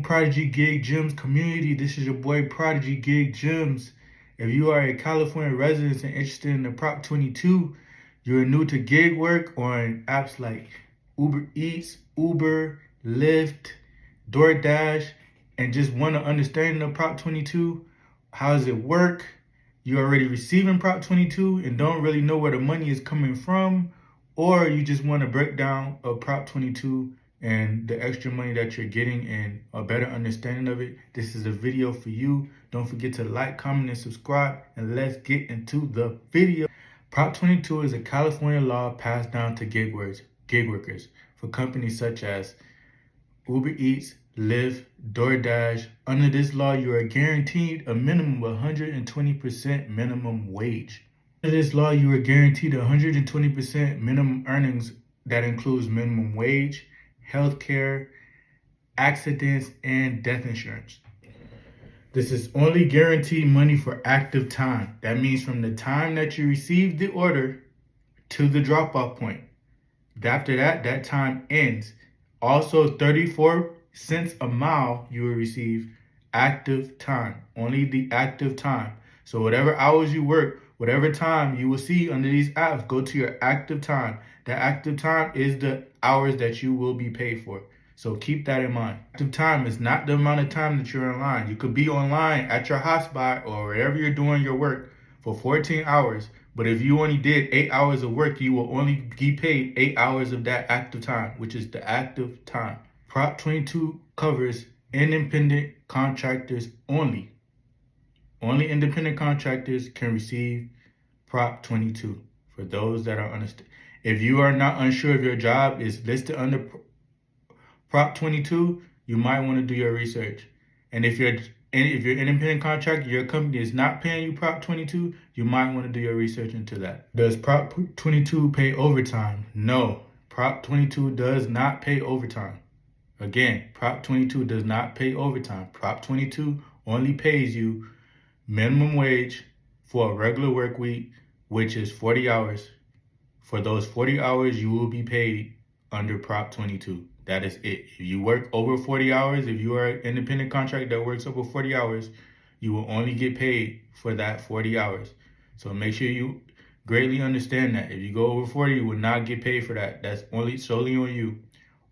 afternoon, Prodigy Gig Gems community. This is your boy Prodigy Gig Gems. If you are a California resident and interested in the Prop 22, you're new to gig work on apps like Uber Eats, Uber, Lyft, DoorDash, and just want to understand the Prop 22, how does it work? You're already receiving Prop 22 and don't really know where the money is coming from, or you just want to break down a Prop 22 and the extra money that you're getting and a better understanding of it. This is a video for you. Don't forget to like, comment, and subscribe, and let's get into the video. Prop 22 is a California law passed down to gig workers for companies such as Uber Eats, Lyft, DoorDash. Under this law, you are guaranteed a minimum of 120% minimum wage. Under this law, you are guaranteed 120% minimum earnings. That includes minimum wage, healthcare, accidents, and death insurance. This is only guaranteed money for active time. That means from the time that you receive the order to the drop-off point. After that, that time ends. Also, 34 cents a mile you will receive active time. Only the active time. So whatever hours you work, whatever time you will see under these apps, go to your active time. That active time is the hours that you will be paid for. So keep that in mind. Active time is not the amount of time that you're online. You could be online at your hotspot or wherever you're doing your work for 14 hours. But if you only did 8 hours of work, you will only be paid 8 hours of that active time, which is the active time. Prop 22 covers independent contractors only. Only independent contractors can receive Prop 22. For those that are understand. If you are not unsure if your job is listed under Prop 22, you might want to do your research. And if you're independent contractor, your company is not paying you Prop 22, you might want to do your research into that. Does Prop 22 pay overtime? No, Prop 22 does not pay overtime. Again, Prop 22 does not pay overtime. Prop 22 only pays you minimum wage for a regular work week, which is 40 hours. For those 40 hours, you will be paid under Prop 22. That is it. If you work over 40 hours, if you are an independent contractor that works over 40 hours, you will only get paid for that 40 hours. So make sure you greatly understand that. If you go over 40, you will not get paid for that. That's only solely on you.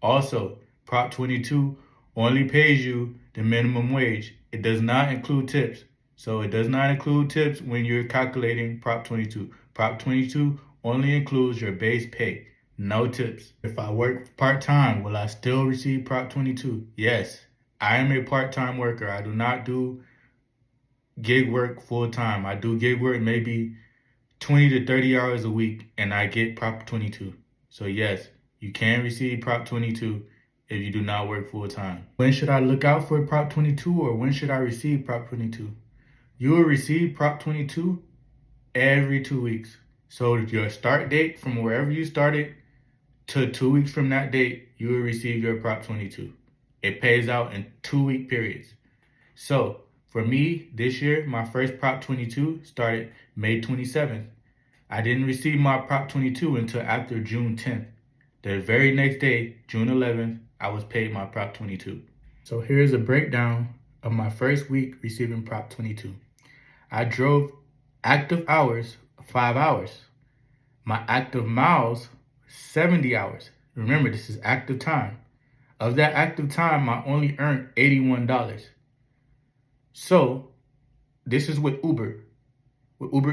Also, Prop 22 only pays you the minimum wage. It does not include tips. So it does not include tips when you're calculating Prop 22. Prop 22 only includes your base pay, no tips. If I work part-time, will I still receive Prop 22? Yes, I am a part-time worker. I do not do gig work full-time. I do gig work maybe 20 to 30 hours a week, and I get Prop 22. So yes, you can receive Prop 22 if you do not work full-time. When should I look out for Prop 22, or when should I receive Prop 22? You will receive Prop 22 every 2 weeks. So your start date from wherever you started to 2 weeks from that date, you will receive your Prop 22. It pays out in 2-week periods. So for me, this year, my first Prop 22 started May 27th. I didn't receive my Prop 22 until after June 10th. The very next day, June 11th, I was paid my Prop 22. So here's a breakdown of my first week receiving Prop 22. I drove active hours 5 hours. My active miles 70 hours. Remember, this is active time. Of that active time, I only earned $81. So this is with Uber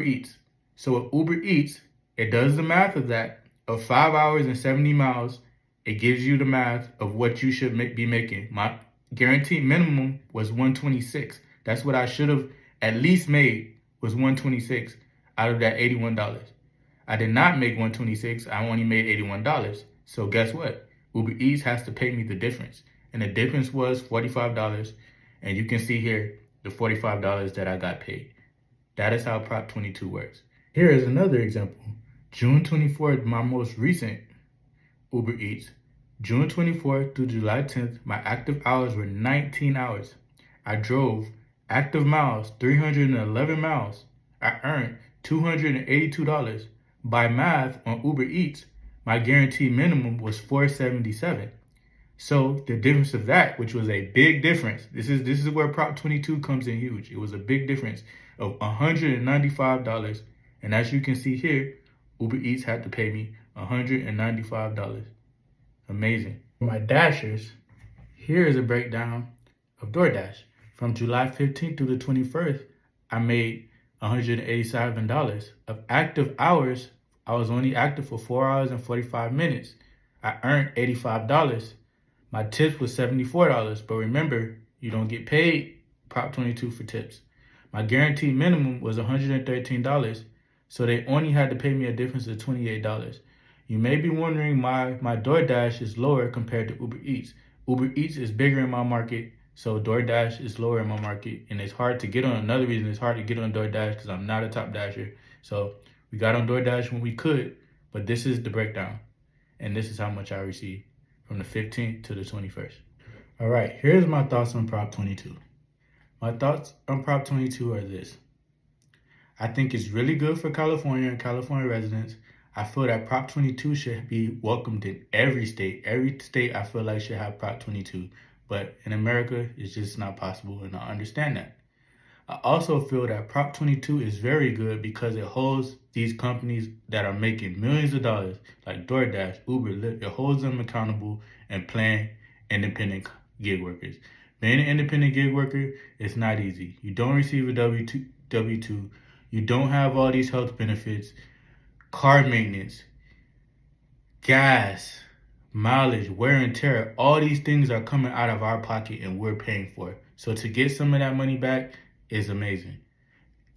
Eats. So with Uber Eats, it does the math of that. Of 5 hours and 70 miles, it gives you the math of what you should be making. My guaranteed minimum was $126. That's what I should have at least made, was $126 out of that $81. I did not make $126. I only made $81. So guess what? Uber Eats has to pay me the difference. And the difference was $45. And you can see here the $45 that I got paid. That is how Prop 22 works. Here is another example. June 24th, my most recent Uber Eats. June 24th through July 10th, my active hours were 19 hours. I drove active miles, 311 miles. I earned $282. By math on Uber Eats, my guaranteed minimum was $477. So the difference of that, which was a big difference, this is where Prop 22 comes in huge. It was a big difference of $195. And as you can see here, Uber Eats had to pay me $195. Amazing. For my Dashers, here is a breakdown of DoorDash. From July 15th through the 21st, I made $187. Of active hours, I was only active for 4 hours and 45 minutes. I earned $85. My tips was $74, but remember, you don't get paid Prop 22 for tips. My guaranteed minimum was $113, so they only had to pay me a difference of $28. You may be wondering why my DoorDash is lower compared to Uber Eats. Uber Eats is bigger in my market, so DoorDash is lower in my market, and it's hard to get on. Another reason it's hard to get on DoorDash because I'm not a top dasher. So we got on DoorDash when we could, but this is the breakdown, and this is how much I received from the 15th to the 21st. All right, here's my thoughts on Prop 22. My thoughts on Prop 22 are this. I think it's really good for California and California residents. I feel that Prop 22 should be welcomed in every state. Every state I feel like should have Prop 22. But in America, it's just not possible, and I understand that. I also feel that Prop 22 is very good because it holds these companies that are making millions of dollars, like DoorDash, Uber, Lyft, it holds them accountable and paying independent gig workers. Being an independent gig worker is not easy. You don't receive a W-2. You don't have all these health benefits, car maintenance, gas, mileage, wear and tear. All these things are coming out of our pocket and we're paying for it. So to get some of that money back is amazing.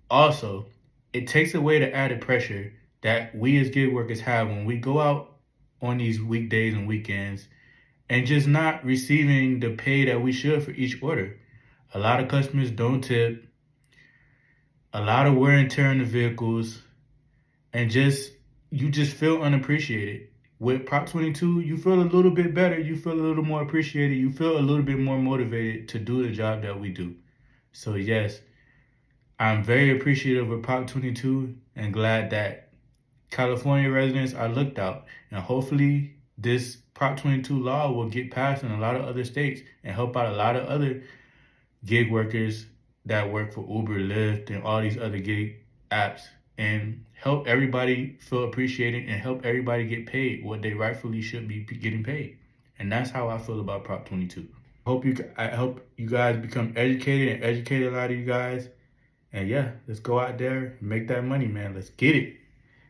Also, it takes away the added pressure that we as gig workers have when we go out on these weekdays and weekends and just not receiving the pay that we should for each order. A lot of customers don't tip, a lot of wear and tear in the vehicles, and you just feel unappreciated. With Prop 22, you feel a little bit better, you feel a little more appreciated, you feel a little bit more motivated to do the job that we do. So yes, I'm very appreciative of Prop 22 and glad that California residents are looked out. And hopefully this Prop 22 law will get passed in a lot of other states and help out a lot of other gig workers that work for Uber, Lyft, and all these other gig apps, and help everybody feel appreciated and help everybody get paid what they rightfully should be getting paid. And that's how I feel about Prop 22. I hope you guys become educated and educate a lot of you guys. And yeah, let's go out there and make that money, man. Let's get it.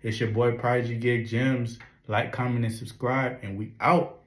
It's your boy Prodigy Gig Gems. Like, comment, and subscribe, and we out.